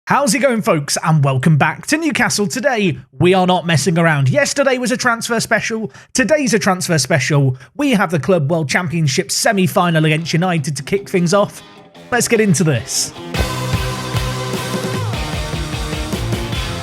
How's it going, folks, and welcome back to Newcastle. Today, we are not messing around. Yesterday was a transfer special. Today's a transfer special. We have the Club World Championship semi-final against United to kick things off. Let's get into this.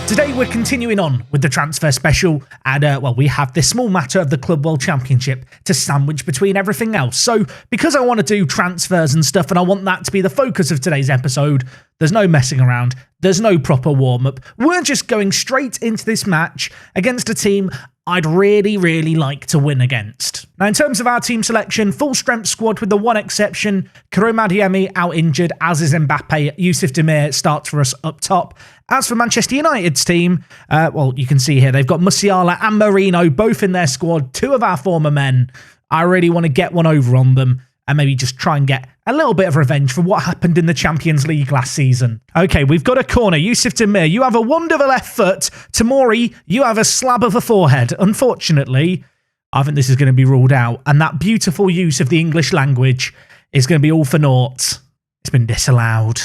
Today, we're continuing on with the transfer special, and, we have this small matter of the Club World Championship to sandwich between everything else. So, because I want to do transfers and stuff, and I want that to be the focus of today's episode, there's no messing around. There's no proper warm-up. We're just going straight into this match against a team I'd really like to win against. Now, in terms of our team selection, full-strength squad with the one exception, Karim Adeyemi out injured, as is Mbappe. Yusuf Demir starts for us up top. As for Manchester United's team, you can see here, they've got Musiala and Marino both in their squad, two of our former men. I really want to get one over on them and maybe just try and get a little bit of revenge for what happened in the Champions League last season. Okay, we've got a corner. Yusuf Demir, you have a wand of a left foot. Tamori, you have a slab of a forehead. Unfortunately, I think this is going to be ruled out, and that beautiful use of the English language is going to be all for naught. It's been disallowed.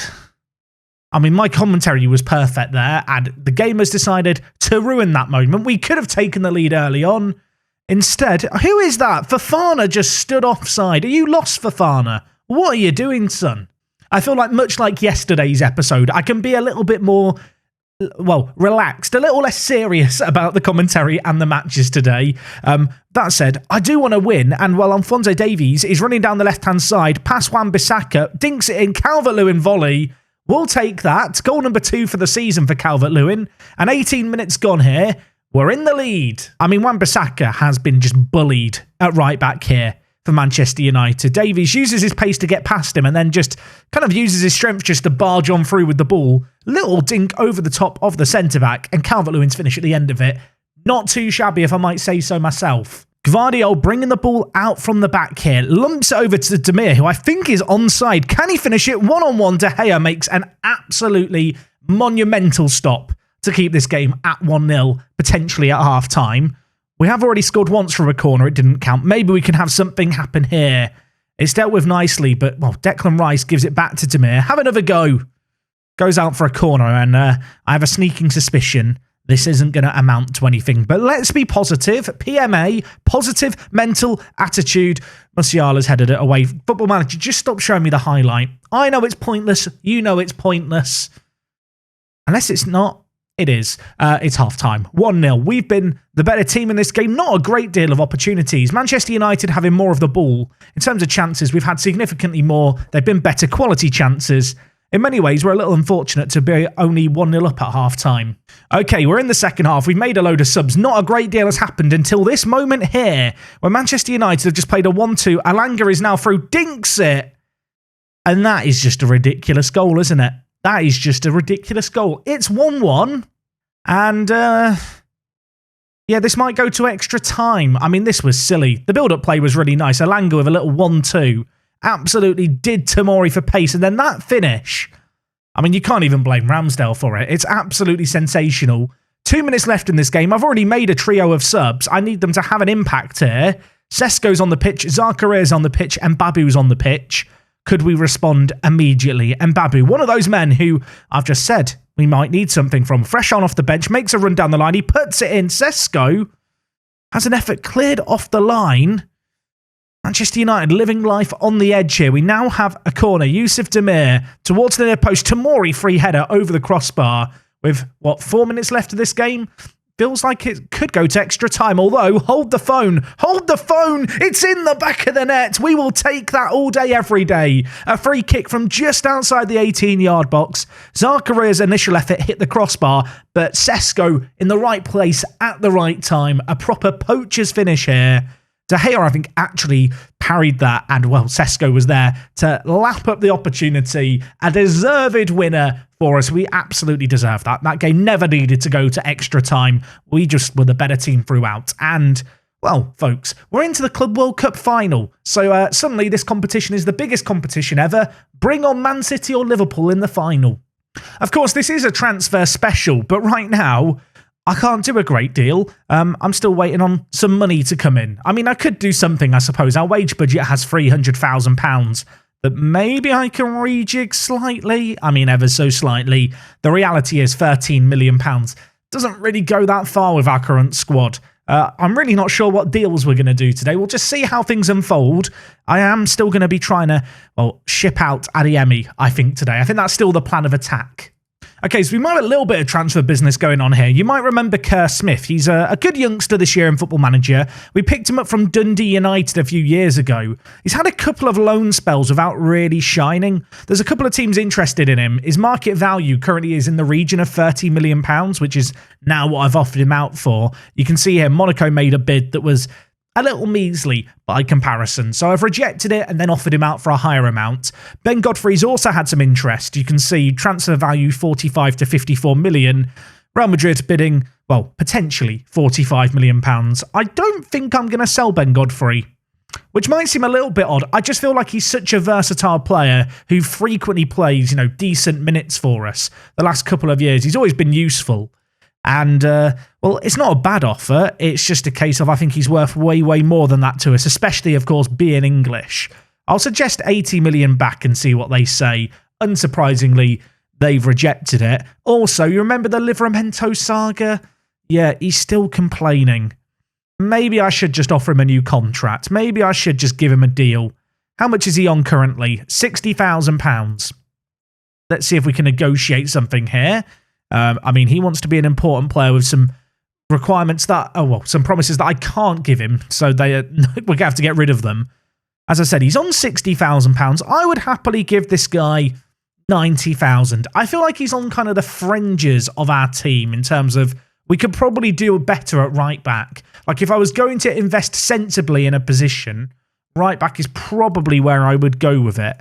I mean, my commentary was perfect there, and the gamers decided to ruin that moment. We could have taken the lead early on. Instead, who is that? Fofana just stood offside. Are you lost, Fofana? What are you doing, son? I feel like, much like yesterday's episode, I can be a little bit more, relaxed, a little less serious about the commentary and the matches today. That said, I do want to win, and Alphonso Davies is running down the left-hand side, past Wan-Bissaka, dinks it in, Calvert-Lewin volley. We'll take that. Goal number 2 for the season for Calvert-Lewin, and 18 minutes gone here. We're in the lead. I mean, Wan-Bissaka has been just bullied at right back here for Manchester United. Davies uses his pace to get past him and then just kind of uses his strength just to barge on through with the ball. Little dink over the top of the centre-back, and Calvert-Lewin's finish at the end of it. Not too shabby, if I might say so myself. Gvardiol bringing the ball out from the back here. Lumps it over to Demir, who I think is onside. Can he finish it? One-on-one. De Gea makes an absolutely monumental stop to keep this game at 1-0, potentially at half-time. We have already scored once from a corner. It didn't count. Maybe we can have something happen here. It's dealt with nicely, but, Declan Rice gives it back to Demir. Have another go. Goes out for a corner, and I have a sneaking suspicion this isn't going to amount to anything. But let's be positive. PMA, positive mental attitude. Musiala's headed it away. Football Manager, just stop showing me the highlight. I know it's pointless. You know it's pointless. Unless it's not. It is. It's half-time. 1-0. We've been the better team in this game. Not a great deal of opportunities. Manchester United having more of the ball. In terms of chances, we've had significantly more. They've been better quality chances. In many ways, we're a little unfortunate to be only 1-0 up at half-time. Okay, we're in the second half. We've made a load of subs. Not a great deal has happened until this moment here, where Manchester United have just played a 1-2. Alanga is now through, dinks it. And that is just a ridiculous goal, isn't it? That is just a ridiculous goal. It's 1-1. And, this might go to extra time. I mean, this was silly. The build-up play was really nice. Alanga with a little 1-2. Absolutely did Tamori for pace. And then that finish. I mean, you can't even blame Ramsdale for it. It's absolutely sensational. 2 minutes left in this game. I've already made a trio of subs. I need them to have an impact here. Sesko's on the pitch. Zakaria's on the pitch. And Babu's on the pitch. Could we respond immediately? And Babu, one of those men who I've just said we might need something from. Fresh on off the bench, makes a run down the line. He puts it in. Sesko has an effort cleared off the line. Manchester United living life on the edge here. We now have a corner. Yusuf Demir towards the near post. Tamori free header over the crossbar with, 4 minutes left of this game? Feels like it could go to extra time, although, hold the phone, it's in the back of the net. We will take that all day, every day. A free kick from just outside the 18-yard box. Zakaria's initial effort hit the crossbar, but Sesko in the right place at the right time. A proper poacher's finish here. De Gea, I think, actually parried that, and, Sesko was there to lap up the opportunity. A deserved winner for us. We absolutely deserve that. That game never needed to go to extra time. We just were the better team throughout. And, folks, we're into the Club World Cup final. So suddenly this competition is the biggest competition ever. Bring on Man City or Liverpool in the final. Of course, this is a transfer special, but right now, I can't do a great deal. I'm still waiting on some money to come in. I mean, I could do something, I suppose. Our wage budget has £300,000. that maybe I can rejig slightly. I mean, ever so slightly. The reality is £13 million doesn't really go that far with our current squad. I'm really not sure what deals we're going to do today. We'll just see how things unfold. I am still going to be trying to, ship out Adeyemi, I think, today. I think that's still the plan of attack. Okay, so we might have a little bit of transfer business going on here. You might remember Kerr Smith. He's a good youngster this year in Football Manager. We picked him up from Dundee United a few years ago. He's had a couple of loan spells without really shining. There's a couple of teams interested in him. His market value currently is in the region of £30 million, which is now what I've offered him out for. You can see here, Monaco made a bid that was a little measly by comparison, so I've rejected it and then offered him out for a higher amount. Ben Godfrey's also had some interest. You can see transfer value 45 to 54 million. Real Madrid bidding, potentially £45 million. I don't think I'm going to sell Ben Godfrey, which might seem a little bit odd. I just feel like he's such a versatile player who frequently plays, decent minutes for us. The last couple of years, he's always been useful. And, it's not a bad offer. It's just a case of I think he's worth way, way more than that to us, especially, of course, being English. I'll suggest 80 million back and see what they say. Unsurprisingly, they've rejected it. Also, you remember the Livramento saga? Yeah, he's still complaining. Maybe I should just offer him a new contract. Maybe I should just give him a deal. How much is he on currently? £60,000. Let's see if we can negotiate something here. He wants to be an important player with some requirements that, some promises that I can't give him, so we're going to have to get rid of them. As I said, he's on £60,000. I would happily give this guy 90,000. I feel like he's on kind of the fringes of our team in terms of we could probably do better at right back. Like if I was going to invest sensibly in a position, right back is probably where I would go with it.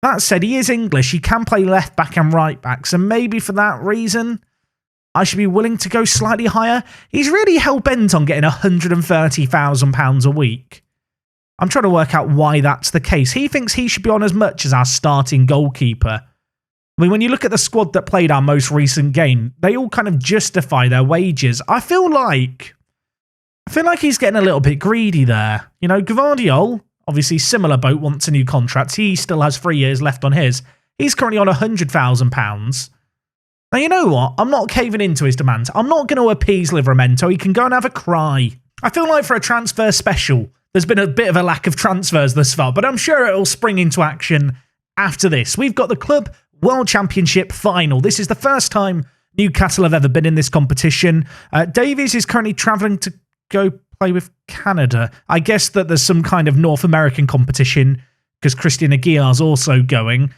That said, he is English. He can play left back and right back. So maybe for that reason, I should be willing to go slightly higher. He's really hell-bent on getting £130,000 a week. I'm trying to work out why that's the case. He thinks he should be on as much as our starting goalkeeper. I mean, when you look at the squad that played our most recent game, they all kind of justify their wages. I feel like he's getting a little bit greedy there. Gvardiol, obviously, similar boat, wants a new contract. He still has 3 years left on his. He's currently on £100,000. Now, you know what? I'm not caving into his demands. I'm not going to appease Livramento. He can go and have a cry. I feel like for a transfer special, there's been a bit of a lack of transfers thus far, but I'm sure it'll spring into action after this. We've got the Club World Championship final. This is the first time Newcastle have ever been in this competition. Davies is currently travelling to go play with Canada. I guess that there's some kind of North American competition because Christian Aguilar's also going.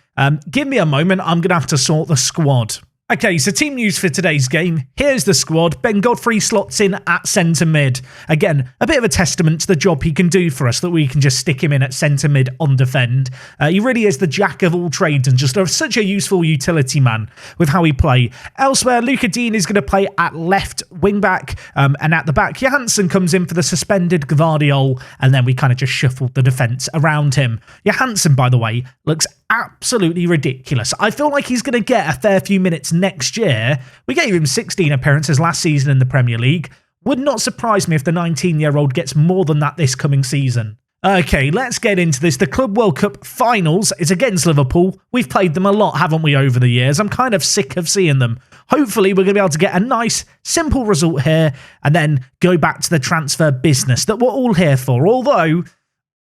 Give me a moment. I'm going to have to sort the squad. Okay, so team news for today's game. Here's the squad. Ben Godfrey slots in at centre mid. Again, a bit of a testament to the job he can do for us that we can just stick him in at centre mid on defend. He really is the jack of all trades and just such a useful utility man with how he play. Elsewhere, Luca Dean is going to play at left wing back and at the back. Johansson comes in for the suspended Gvardiol and then we kind of just shuffled the defence around him. Johansson, by the way, looks absolutely ridiculous. I feel like he's going to get a fair few minutes next year. We gave him 16 appearances last season in the Premier League. Would not surprise me if the 19-year-old gets more than that this coming season. Okay, let's get into this. The Club World Cup finals is against Liverpool. We've played them a lot, haven't we, over the years? I'm kind of sick of seeing them. Hopefully, we're going to be able to get a nice, simple result here and then go back to the transfer business that we're all here for. Although,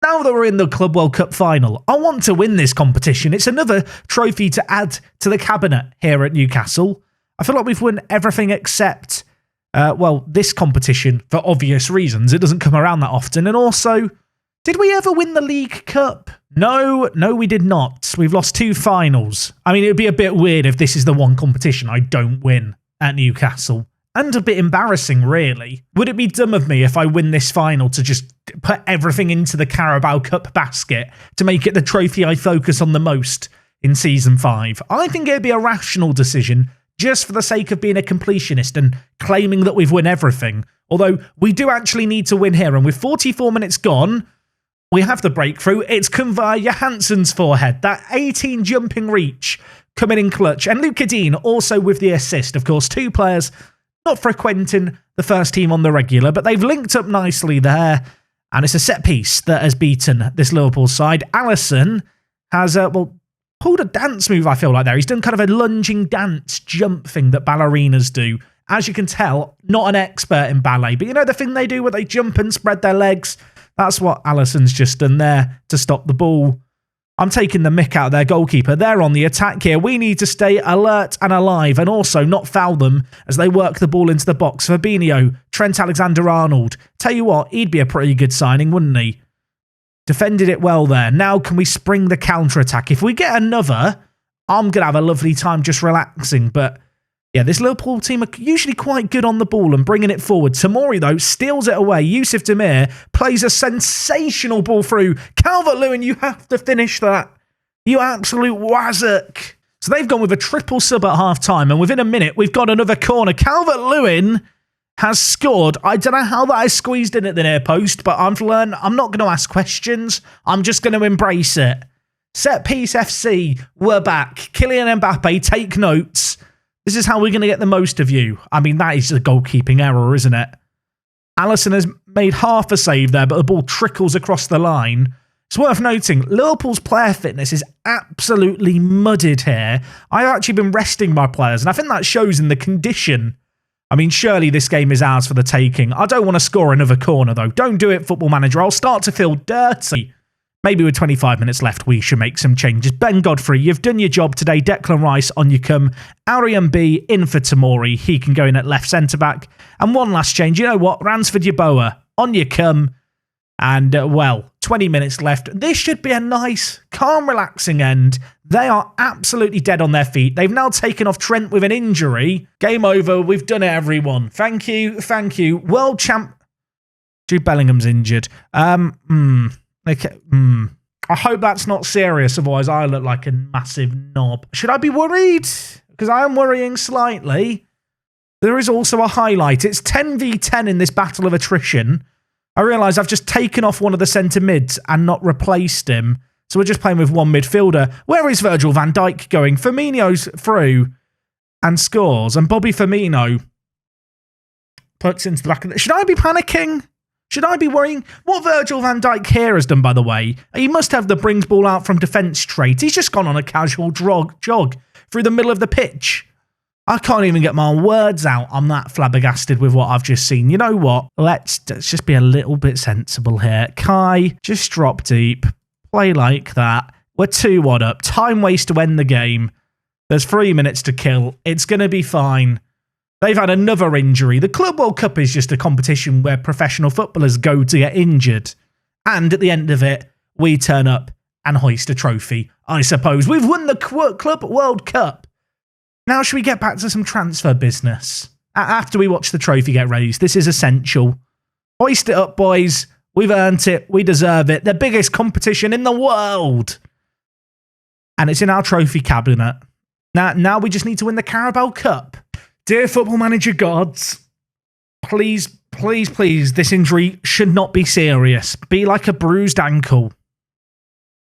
now that we're in the Club World Cup final, I want to win this competition. It's another trophy to add to the cabinet here at Newcastle. I feel like we've won everything except, this competition for obvious reasons. It doesn't come around that often. And also, did we ever win the League Cup? No, we did not. We've lost 2 finals. I mean, it would be a bit weird if this is the one competition I don't win at Newcastle. And a bit embarrassing, really. Would it be dumb of me if I win this final to just put everything into the Carabao Cup basket to make it the trophy I focus on the most in Season 5? I think it'd be a rational decision just for the sake of being a completionist and claiming that we've won everything. Although we do actually need to win here, and with 44 minutes gone, we have the breakthrough. It's come via Johansson's forehead. That 18 jumping reach coming in clutch. And Luca Dean also with the assist. Of course, 2 players not frequenting the first team on the regular, but they've linked up nicely there. And it's a set piece that has beaten this Liverpool side. Alisson has, pulled a dance move, I feel like, there. He's done kind of a lunging dance jump thing that ballerinas do. As you can tell, not an expert in ballet, but you know the thing they do where they jump and spread their legs? That's what Alisson's just done there to stop the ball. I'm taking the mick out of their goalkeeper. They're on the attack here. We need to stay alert and alive and also not foul them as they work the ball into the box. Fabinho, Trent Alexander-Arnold. Tell you what, he'd be a pretty good signing, wouldn't he? Defended it well there. Now can we spring the counter-attack? If we get another, I'm going to have a lovely time just relaxing. But yeah, this Liverpool team are usually quite good on the ball and bringing it forward. Tomori, though, steals it away. Yusuf Demir plays a sensational ball through. Calvert-Lewin, you have to finish that. You absolute wazzock. So they've gone with a triple sub at half-time, and within a minute, we've got another corner. Calvert-Lewin has scored. I don't know how that is squeezed in at the near post, but I've learned I'm not going to ask questions. I'm just going to embrace it. Set piece FC, we're back. Kylian Mbappe, take notes. This is how we're going to get the most of you. I mean, that is a goalkeeping error, isn't it? Alisson has made half a save there, but the ball trickles across the line. It's worth noting, Liverpool's player fitness is absolutely mudded here. I've actually been resting my players, and I think that shows in the condition. I mean, surely this game is ours for the taking. I don't want to score another corner, though. Don't do it, Football Manager. I'll start to feel dirty. Maybe with 25 minutes left, we should make some changes. Ben Godfrey, you've done your job today. Declan Rice on your come. Arian B in for Tomori. He can go in at left centre-back. And one last change. You know what? Ransford Yeboah on your come. And, 20 minutes left. This should be a nice, calm, relaxing end. They are absolutely dead on their feet. They've now taken off Trent with an injury. Game over. We've done it, everyone. Thank you. Thank you. World champ... Jude Bellingham's injured. Okay. I hope that's not serious, otherwise I look like a massive knob. Should I be worried? Because I am worrying slightly. There is also a highlight. It's 10v10 in this battle of attrition. I realise I've just taken off one of the centre mids and not replaced him. So we're just playing with one midfielder. Where is Virgil van Dijk going? Firmino's through and scores. And Bobby Firmino puts into the back of the... Should I be panicking? Should I be worrying? What Virgil van Dijk here has done, by the way, he must have the brings ball out from defence trait. He's just gone on a casual jog through the middle of the pitch. I can't even get my words out. I'm that flabbergasted with what I've just seen. You know what? Let's just be a little bit sensible here. Kai, just drop deep. Play like that. We're 2-1 up. Time waste to end the game. There's 3 minutes to kill. It's going to be fine. They've had another injury. The Club World Cup is just a competition where professional footballers go to get injured. And at the end of it, we turn up and hoist a trophy, I suppose. We've won the Club World Cup. Now should we get back to some transfer business? After we watch the trophy get raised, this is essential. Hoist it up, boys. We've earned it. We deserve it. The biggest competition in the world. And it's in our trophy cabinet. Now we just need to win the Carabao Cup. Dear Football Manager gods, please, please, please, this injury should not be serious. Be like a bruised ankle.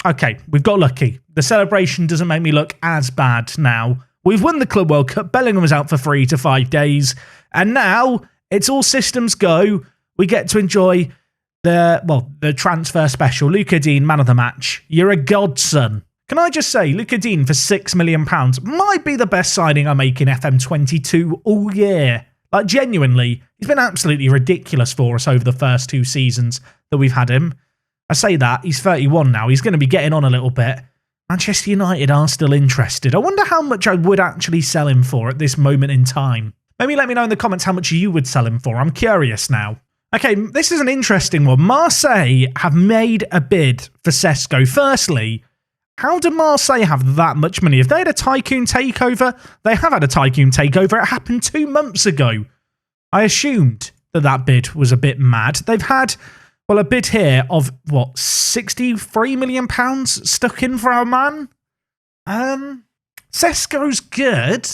Okay, we've got lucky. The celebration doesn't make me look as bad now. We've won the Club World Cup. Bellingham was out for 3 to 5 days. And now it's all systems go. We get to enjoy the transfer special. Luca Dean, man of the match. You're a godson. Can I just say, Luca Dean for £6 million might be the best signing I make in FM22 all year. Like, genuinely, he's been absolutely ridiculous for us over the first 2 seasons that we've had him. I say that, he's 31 now, he's going to be getting on a little bit. Manchester United are still interested. I wonder how much I would actually sell him for at this moment in time. Maybe let me know in the comments how much you would sell him for. I'm curious now. Okay, this is an interesting one. Marseille have made a bid for Sesko. Firstly, how do Marseille have that much money? If they had a tycoon takeover, they have had a tycoon takeover. It happened 2 months ago. I assumed that bid was a bit mad. They've had, a bid here of, £63 million stuck in for our man? Sesko's good.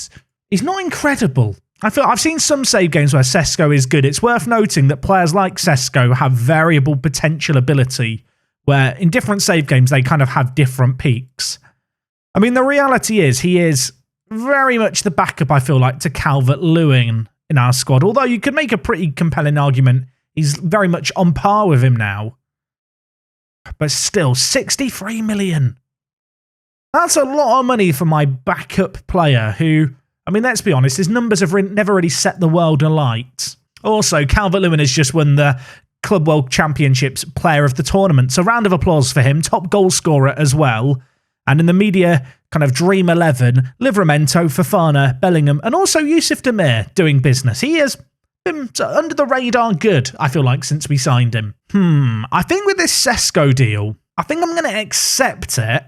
He's not incredible. I've seen some save games where Sesko is good. It's worth noting that players like Sesko have variable potential ability, where in different save games, they kind of have different peaks. I mean, the reality is he is very much the backup, I feel like, to Calvert-Lewin in our squad. Although you could make a pretty compelling argument, he's very much on par with him now. But still, 63 million. That's a lot of money for my backup player who, I mean, let's be honest, his numbers have never really set the world alight. Also, Calvert-Lewin has just won the Club World Championships Player of the Tournament. So round of applause for him. Top goal scorer as well. And in the media kind of Dream 11, Livramento, Fofana, Bellingham, and also Yusuf Demir doing business. He has been under the radar good, I feel like, since we signed him. I think with this Sesko deal, I think I'm going to accept it,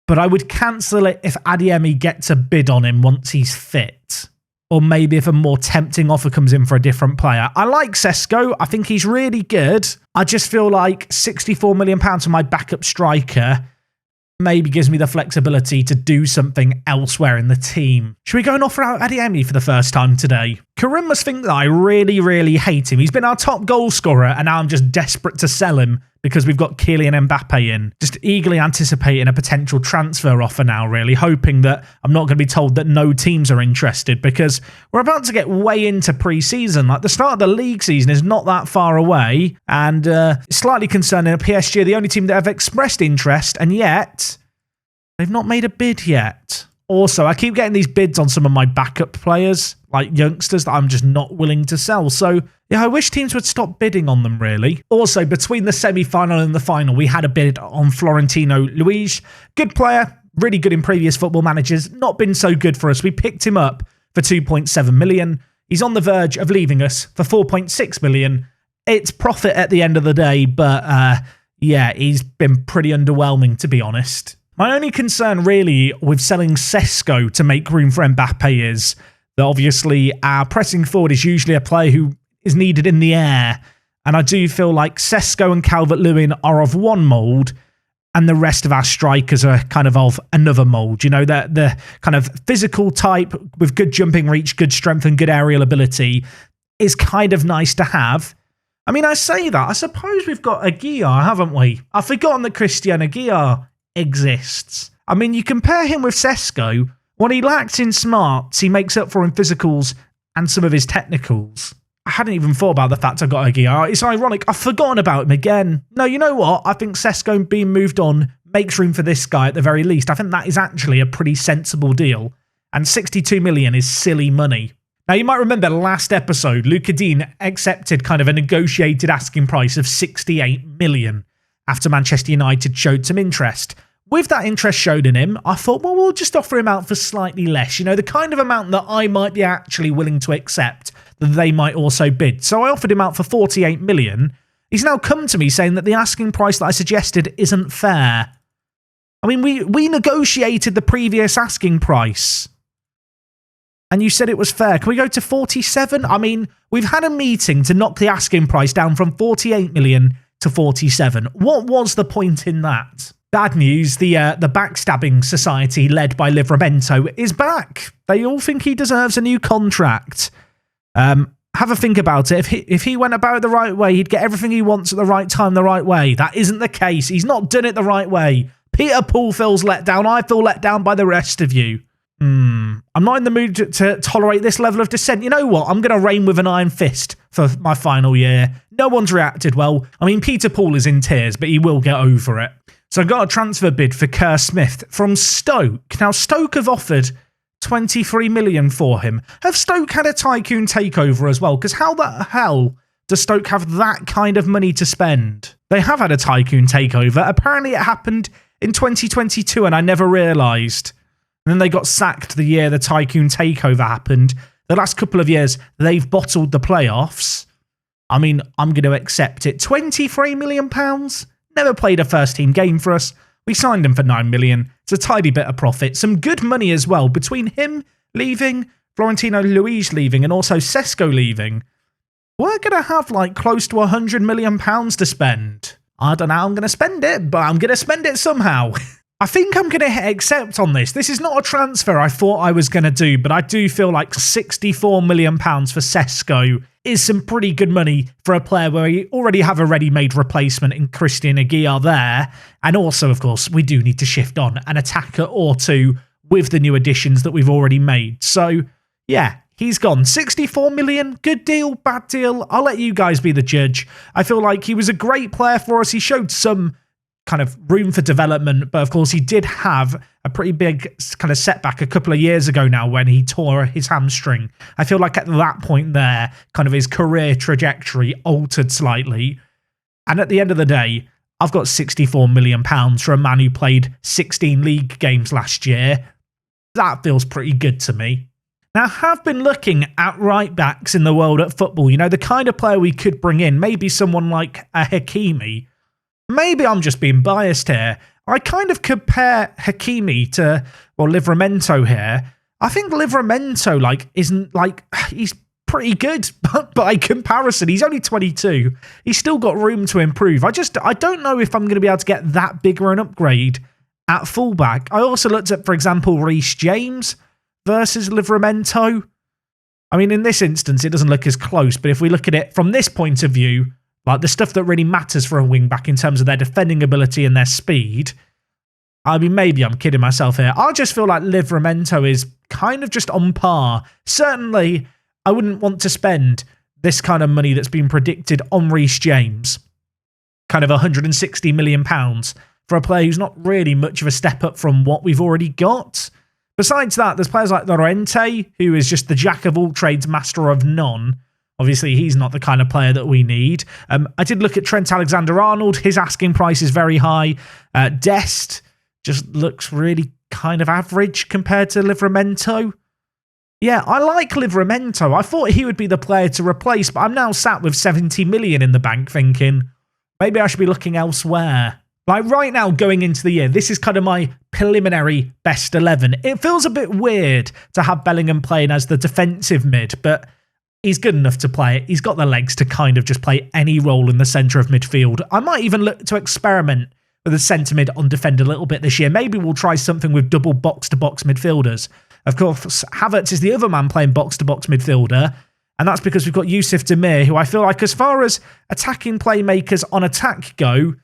but I would cancel it if Adeyemi gets a bid on him once he's fit. Or maybe if a more tempting offer comes in for a different player. I like Sesko. I think he's really good. I just feel like £64 million for my backup striker maybe gives me the flexibility to do something elsewhere in the team. Should we go and offer out Adeyemi for the first time today? Karim must think that I really, really hate him. He's been our top goal scorer, and now I'm just desperate to sell him because we've got Kylian Mbappe in. Just eagerly anticipating a potential transfer offer now, really, hoping that I'm not going to be told that no teams are interested, because we're about to get way into pre-season. Like, the start of the league season is not that far away, and slightly concerning. PSG are the only team that have expressed interest, and yet they've not made a bid yet. Also, I keep getting these bids on some of my backup players, like youngsters, that I'm just not willing to sell. So, yeah, I wish teams would stop bidding on them, really. Also, between the semi-final and the final, we had a bid on Florentino Luis. Good player, really good in previous Football Managers. Not been so good for us. We picked him up for 2.7 million. He's on the verge of leaving us for 4.6 million. It's profit at the end of the day, but yeah, he's been pretty underwhelming, to be honest. My only concern, really, with selling Sesko to make room for Mbappe is that obviously our pressing forward is usually a player who is needed in the air. And I do feel like Sesko and Calvert-Lewin are of one mould, and the rest of our strikers are kind of another mould. You know, the kind of physical type with good jumping reach, good strength, and good aerial ability is kind of nice to have. I mean, I say that. I suppose we've got Aguiar, haven't we? I've forgotten that Christian Aguiar exists. I mean, you compare him with Sesko, what he lacks in smarts, he makes up for in physicals and some of his technicals. I hadn't even thought about the fact I got Aguiar. It's ironic, I've forgotten about him again. No, you know what? I think Sesko being moved on makes room for this guy at the very least. I think that is actually a pretty sensible deal. And 62 million is silly money. Now, you might remember last episode, Luca Dean accepted kind of a negotiated asking price of 68 million. After Manchester United showed some interest. With that interest showed in him, I thought, well, we'll just offer him out for slightly less. You know, the kind of amount that I might be actually willing to accept, that they might also bid. So I offered him out for 48 million. He's now come to me saying that the asking price that I suggested isn't fair. I mean, we negotiated the previous asking price. And you said it was fair. Can we go to 47? I mean, we've had a meeting to knock the asking price down from 48 million to 47. What was the point in that? Bad news, the backstabbing society led by Livramento is back. They all think he deserves a new contract. Have a think about it. If he went about it the right way, he'd get everything he wants at the right time the right way. That isn't the case. He's not done it the right way. Peter Paul feels let down. I feel let down by the rest of you. I'm not in the mood to tolerate this level of dissent. You know what? I'm going to reign with an iron fist for my final year. No one's reacted well. I mean, Peter Paul is in tears, but he will get over it. So I got a transfer bid for Kerr Smith from Stoke. Now, Stoke have offered 23 million for him. Have Stoke had a tycoon takeover as well? Because how the hell does Stoke have that kind of money to spend? They have had a tycoon takeover. Apparently it happened in 2022 and I never realised. And then they got sacked the year the tycoon takeover happened. The last couple of years, they've bottled the playoffs. I mean, I'm going to accept it. £23 million? Never played a first-team game for us. We signed him for 9 million. It's a tidy bit of profit. Some good money as well. Between him leaving, Florentino Luis leaving, and also Sesko leaving, we're going to have like close to £100 million to spend. I don't know how I'm going to spend it, but I'm going to spend it somehow. I think I'm going to hit accept on this. This is not a transfer I thought I was going to do, but I do feel like £64 million for Sesko is some pretty good money for a player where you already have a ready-made replacement in Christian Aguiar there. And also, of course, we do need to shift on an attacker or two with the new additions that we've already made. So, yeah, he's gone. 64 million, good deal, bad deal. I'll let you guys be the judge. I feel like he was a great player for us. He showed some kind of room for development, but of course he did have a pretty big kind of setback a couple of years ago now when he tore his hamstring. I feel like at that point there, kind of his career trajectory altered slightly. And at the end of the day, I've got £64 million for a man who played 16 league games last year. That feels pretty good to me. Now, I have been looking at right backs in the world at football, you know, the kind of player we could bring in, maybe someone like a Hakimi. Maybe I'm just being biased here. I kind of compare Hakimi to, well, Livramento here. I think Livramento, he's pretty good, but by comparison, he's only 22. He's still got room to improve. I don't know if I'm going to be able to get that bigger an upgrade at fullback. I also looked at, for example, Reece James versus Livramento. I mean, in this instance, it doesn't look as close, but if we look at it from this point of view, like the stuff that really matters for a wing-back in terms of their defending ability and their speed, I mean, maybe I'm kidding myself here. I just feel like Livramento is kind of just on par. Certainly, I wouldn't want to spend this kind of money that's been predicted on Reece James, kind of £160 million, for a player who's not really much of a step up from what we've already got. Besides that, there's players like Llorente, who is just the jack of all trades, master of none. Obviously, he's not the kind of player that we need. I did look at Trent Alexander-Arnold. His asking price is very high. Dest just looks really kind of average compared to Livramento. Yeah, I like Livramento. I thought he would be the player to replace, but I'm now sat with 70 million in the bank thinking, maybe I should be looking elsewhere. Like right now, going into the year, this is kind of my preliminary best 11. It feels a bit weird to have Bellingham playing as the defensive mid, but he's good enough to play it. He's got the legs to kind of just play any role in the centre of midfield. I might even look to experiment with a centre mid on defend a little bit this year. Maybe we'll try something with double box-to-box midfielders. Of course, Havertz is the other man playing box-to-box midfielder, and that's because we've got Yusuf Demir, who I feel like as far as attacking playmakers on attack go,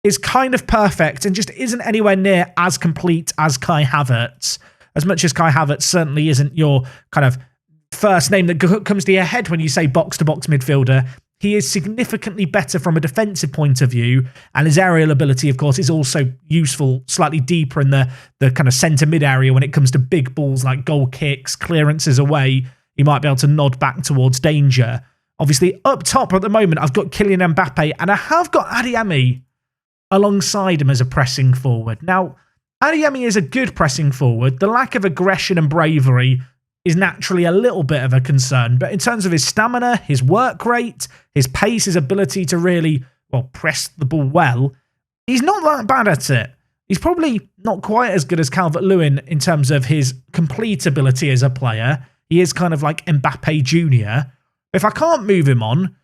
is kind of perfect and just isn't anywhere near as complete as Kai Havertz. As much as Kai Havertz certainly isn't your kind of first name that comes to your head when you say box-to-box midfielder, he is significantly better from a defensive point of view, and his aerial ability, of course, is also useful slightly deeper in the kind of centre mid area when it comes to big balls like goal kicks, clearances away. He might be able to nod back towards danger. Obviously, up top at the moment, I've got Kylian Mbappe, and I have got Adeyemi alongside him as a pressing forward. Now, Adeyemi is a good pressing forward. The lack of aggression and bravery is naturally a little bit of a concern, but in terms of his stamina, his work rate, his pace, his ability to really, well, press the ball well, he's not that bad at it. He's probably not quite as good as Calvert-Lewin in terms of his complete ability as a player. He is kind of like Mbappe Jr. If I can't move him on,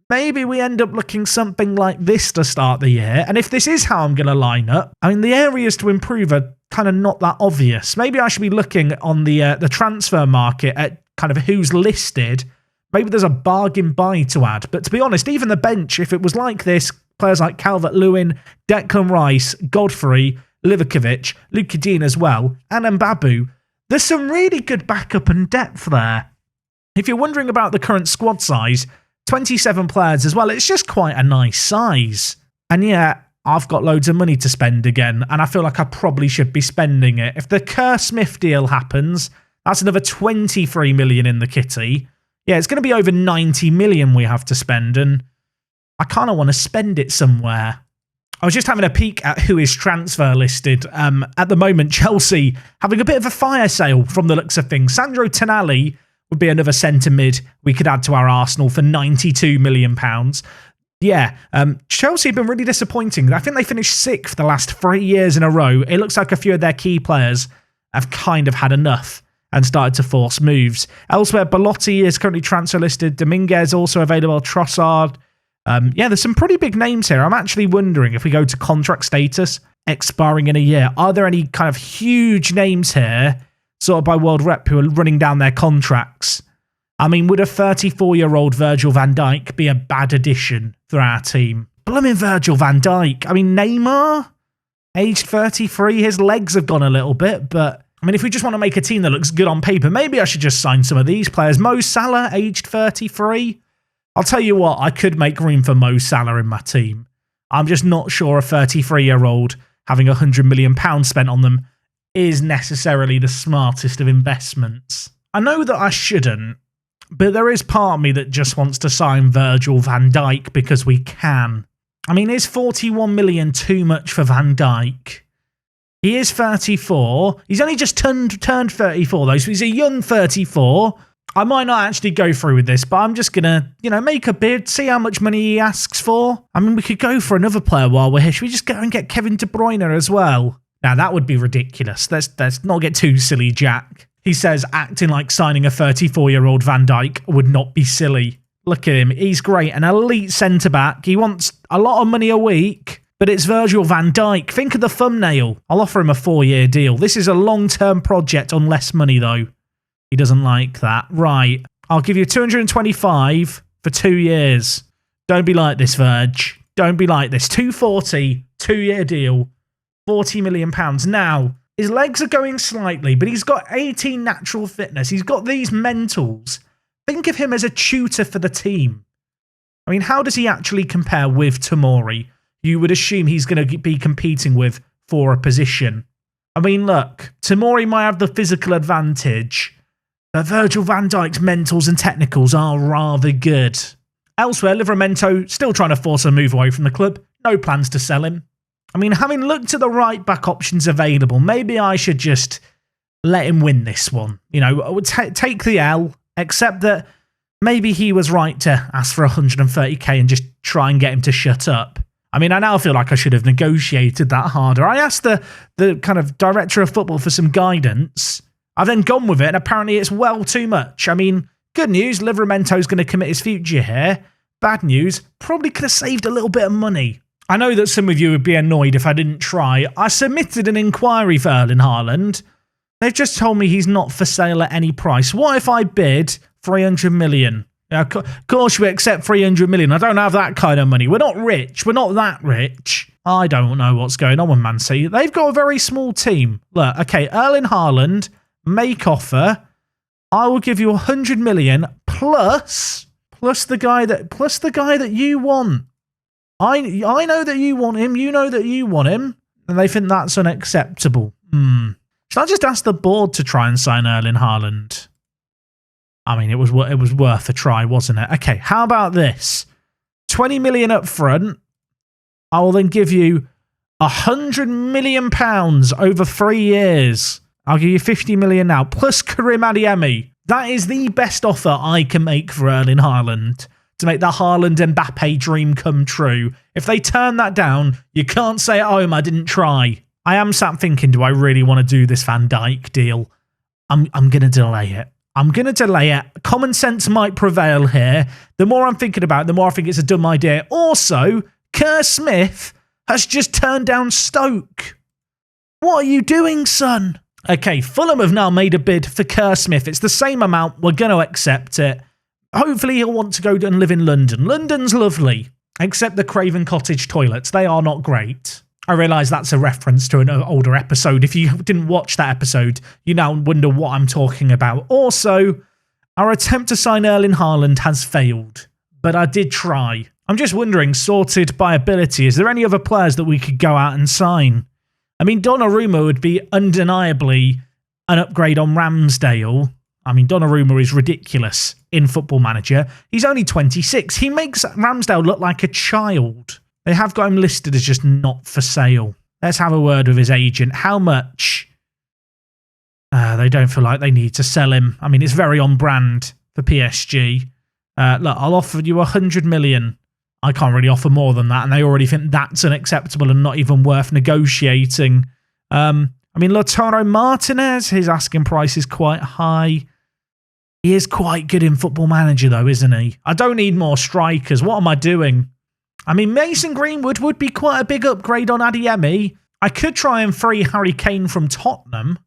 maybe we end up looking something like this to start the year. And if this is how I'm going to line up, I mean, the areas to improve are kind of not that obvious. Maybe I should be looking on the transfer market at kind of who's listed. Maybe there's a bargain buy to add. But to be honest, even the bench, if it was like this, players like Calvert-Lewin, Declan Rice, Godfrey, Livakovic, Luka Dean as well, and Mbabu, there's some really good backup and depth there. If you're wondering about the current squad size, 27 players as well, it's just quite a nice size. And yeah, I've got loads of money to spend again, and I feel like I probably should be spending it. If the Kerr Smith deal happens, that's another 23 million in the kitty. Yeah, it's going to be over 90 million we have to spend, and I kind of want to spend it somewhere. I was just having a peek at who is transfer listed. At the moment, Chelsea having a bit of a fire sale from the looks of things. Sandro Tonali would be another centre mid we could add to our arsenal for £92 million. Yeah, Chelsea have been really disappointing. I think they finished 6th the last 3 years in a row. It looks like a few of their key players have kind of had enough and started to force moves. Elsewhere, Belotti is currently transfer listed. Dominguez also available. Trossard. Yeah, there's some pretty big names here. I'm actually wondering if we go to contract status, expiring in a year, are there any kind of huge names here, sort of by World Rep, who are running down their contracts? I mean, would a 34-year-old Virgil van Dijk be a bad addition for our team? Blooming Virgil van Dijk. I mean, Neymar, aged 33, his legs have gone a little bit, but I mean, if we just want to make a team that looks good on paper, maybe I should just sign some of these players. Mo Salah, aged 33. I'll tell you what, I could make room for Mo Salah in my team. I'm just not sure a 33-year-old having £100 million spent on them is necessarily the smartest of investments. I know that I shouldn't, but there is part of me that just wants to sign Virgil van Dijk because we can. I mean, is 41 million too much for Van Dijk? He is 34. He's only just turned 34 though, so he's a young 34. I might not actually go through with this, but I'm just going to, make a bid, see how much money he asks for. I mean, we could go for another player while we're here. Should we just go and get Kevin De Bruyne as well? Now, that would be ridiculous. Let's not get too silly, Jack. He says acting like signing a 34-year-old Van Dijk would not be silly. Look at him. He's great. An elite centre-back. He wants a lot of money a week, but it's Virgil van Dijk. Think of the thumbnail. I'll offer him a 4-year deal. This is a long-term project on less money, though. He doesn't like that. Right. I'll give you 225 for 2 years. Don't be like this, Virg. Don't be like this. 240, 2-year deal, £40 million. Now, his legs are going slightly, but he's got 18 natural fitness. He's got these mentals. Think of him as a tutor for the team. I mean, how does he actually compare with Tomori? You would assume he's going to be competing with for a position. I mean, look, Tomori might have the physical advantage, but Virgil van Dijk's mentals and technicals are rather good. Elsewhere, Livramento still trying to force a move away from the club. No plans to sell him. I mean, having looked at the right-back options available, maybe I should just let him win this one. I would take the L, accept that maybe he was right to ask for 130k and just try and get him to shut up. I mean, I now feel like I should have negotiated that harder. I asked the kind of director of football for some guidance. I've then gone with it, and apparently it's well too much. I mean, good news, Livramento's going to commit his future here. Bad news, probably could have saved a little bit of money. I know that some of you would be annoyed if I didn't try. I submitted an inquiry for Erling Haaland. They've just told me he's not for sale at any price. What if I bid 300 million? Of course we accept 300 million. I don't have that kind of money. We're not rich. We're not that rich. I don't know what's going on with Man City. They've got a very small team. Look, okay, Erling Haaland, make offer. I will give you 100 million plus the guy that you want. I know that you want him. You know that you want him. And they think that's unacceptable. Should I just ask the board to try and sign Erling Haaland? I mean, it was worth a try, wasn't it? Okay, how about this? 20 million up front. I will then give you £100 million over 3 years. I'll give you 50 million now, plus Karim Adeyemi. That is the best offer I can make for Erling Haaland to make the Haaland-Mbappe dream come true. If they turn that down, you can't say at home I didn't try. I am sat thinking, do I really want to do this Van Dijk deal? I'm going to delay it. I'm going to delay it. Common sense might prevail here. The more I'm thinking about it, the more I think it's a dumb idea. Also, Kerr Smith has just turned down Stoke. What are you doing, son? Okay, Fulham have now made a bid for Kerr Smith. It's the same amount. We're going to accept it. Hopefully he'll want to go and live in London. London's lovely, except the Craven Cottage toilets. They are not great. I realise that's a reference to an older episode. If you didn't watch that episode, you now wonder what I'm talking about. Also, our attempt to sign Erling Haaland has failed, but I did try. I'm just wondering, sorted by ability, is there any other players that we could go out and sign? I mean, Donnarumma would be undeniably an upgrade on Ramsdale. I mean, Donnarumma is ridiculous in Football Manager. He's only 26. He makes Ramsdale look like a child. They have got him listed as just not for sale. Let's have a word with his agent. How much? They don't feel like they need to sell him. I mean, it's very on brand for PSG. Look, I'll offer you 100 million. I can't really offer more than that, and they already think that's unacceptable and not even worth negotiating. I mean, Lautaro Martinez, his asking price is quite high. He is quite good in Football Manager, though, isn't he? I don't need more strikers. What am I doing? I mean, Mason Greenwood would be quite a big upgrade on Adeyemi. I could try and free Harry Kane from Tottenham.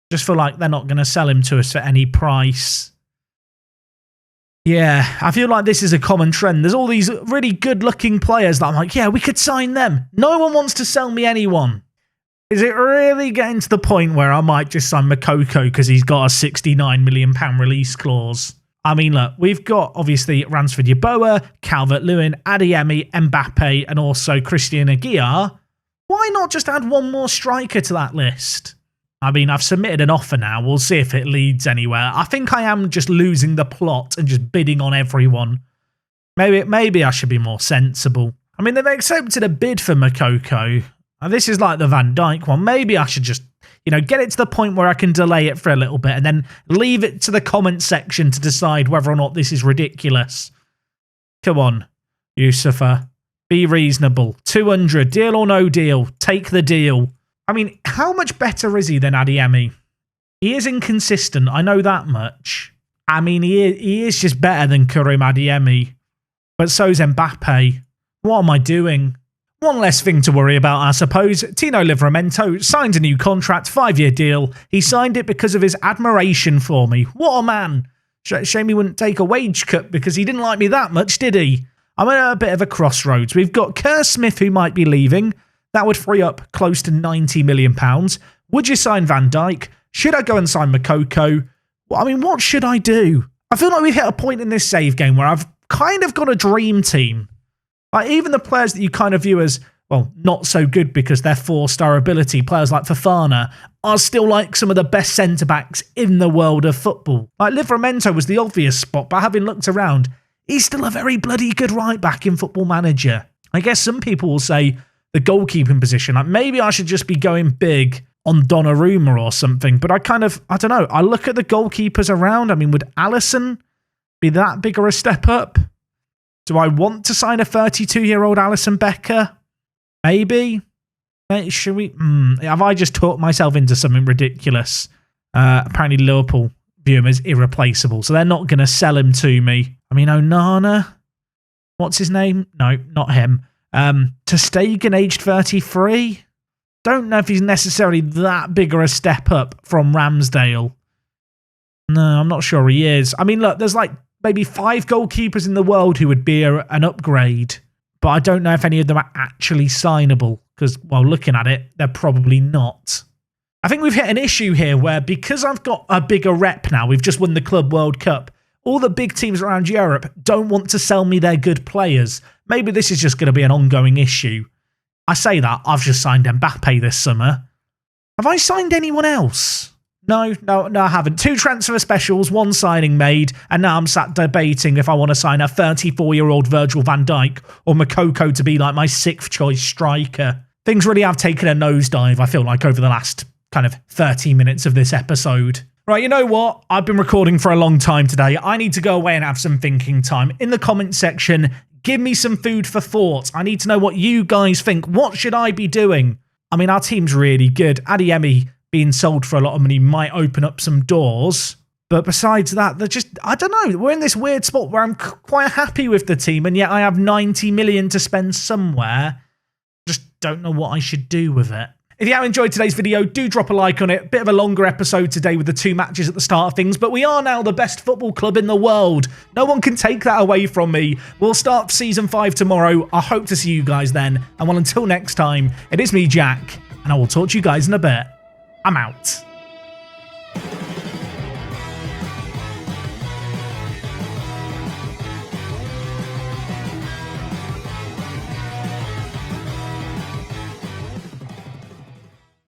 Just feel like they're not going to sell him to us for any price. Yeah, I feel like this is a common trend. There's all these really good-looking players that I'm like, yeah, we could sign them. No one wants to sell me anyone. Is it really getting to the point where I might just sign Moukoko because he's got a £69 million release clause? I mean, look, we've got obviously Ransford Yeboah, Calvert-Lewin, Adeyemi, Mbappe, and also Christian Aguiar. Why not just add one more striker to that list? I mean, I've submitted an offer now. We'll see if it leads anywhere. I think I am just losing the plot and just bidding on everyone. Maybe I should be more sensible. I mean, they've accepted a bid for Moukoko. And this is like the Van Dijk one. Maybe I should just, get it to the point where I can delay it for a little bit and then leave it to the comment section to decide whether or not this is ridiculous. Come on, Yusufa. Be reasonable. 200, deal or no deal. Take the deal. I mean, how much better is he than Adeyemi? He is inconsistent, I know that much. I mean, he is just better than Karim Adeyemi. But so's Mbappe. What am I doing? One less thing to worry about, I suppose. Tino Livramento signed a new contract, 5-year deal. He signed it because of his admiration for me. What a man. Shame he wouldn't take a wage cut because he didn't like me that much, did he? I'm at a bit of a crossroads. We've got Kerr Smith who might be leaving. That would free up close to £90 million. Would you sign Van Dijk? Should I go and sign Moukoko? Well, I mean, what should I do? I feel like we've hit a point in this save game where I've kind of got a dream team. Like, even the players that you kind of view as, well, not so good because they're 4-star ability, players like Fofana, are still like some of the best centre-backs in the world of football. Like, Livramento was the obvious spot, but having looked around, he's still a very bloody good right-back in Football Manager. I guess some people will say the goalkeeping position, like maybe I should just be going big on Donnarumma or something, but I don't know. I look at the goalkeepers around. I mean, would Alisson be that big or a step up? Do I want to sign a 32-year-old Alisson Becker? Maybe. Should we? Have I just talked myself into something ridiculous? Apparently Liverpool view him as irreplaceable, so they're not going to sell him to me. I mean, Onana? What's his name? No, not him. Ter Stegen, aged 33? Don't know if he's necessarily that big or a step up from Ramsdale. No, I'm not sure he is. I mean, look, there's like maybe 5 goalkeepers in the world who would be an upgrade, but I don't know if any of them are actually signable because, well, looking at it, they're probably not. I think we've hit an issue here where because I've got a bigger rep now, we've just won the Club World Cup, all the big teams around Europe don't want to sell me their good players. Maybe this is just going to be an ongoing issue. I say that, I've just signed Mbappe this summer. Have I signed anyone else? No, I haven't. 2 transfer specials, 1 signing made, and now I'm sat debating if I want to sign a 34-year-old Virgil van Dijk or Moukoko to be like my 6th choice striker. Things really have taken a nosedive, I feel like, over the last kind of 30 minutes of this episode. Right, you know what? I've been recording for a long time today. I need to go away and have some thinking time. In the comment section, give me some food for thought. I need to know what you guys think. What should I be doing? I mean, our team's really good. Adeyemi being sold for a lot of money might open up some doors. But besides that, they're just, I don't know. We're in this weird spot where I'm quite happy with the team, and yet I have 90 million to spend somewhere. Just don't know what I should do with it. If you have enjoyed today's video, do drop a like on it. Bit of a longer episode today with the 2 matches at the start of things, but we are now the best football club in the world. No one can take that away from me. We'll start Season 5 tomorrow. I hope to see you guys then. And well, until next time, it is me, Jack, and I will talk to you guys in a bit. I'm out.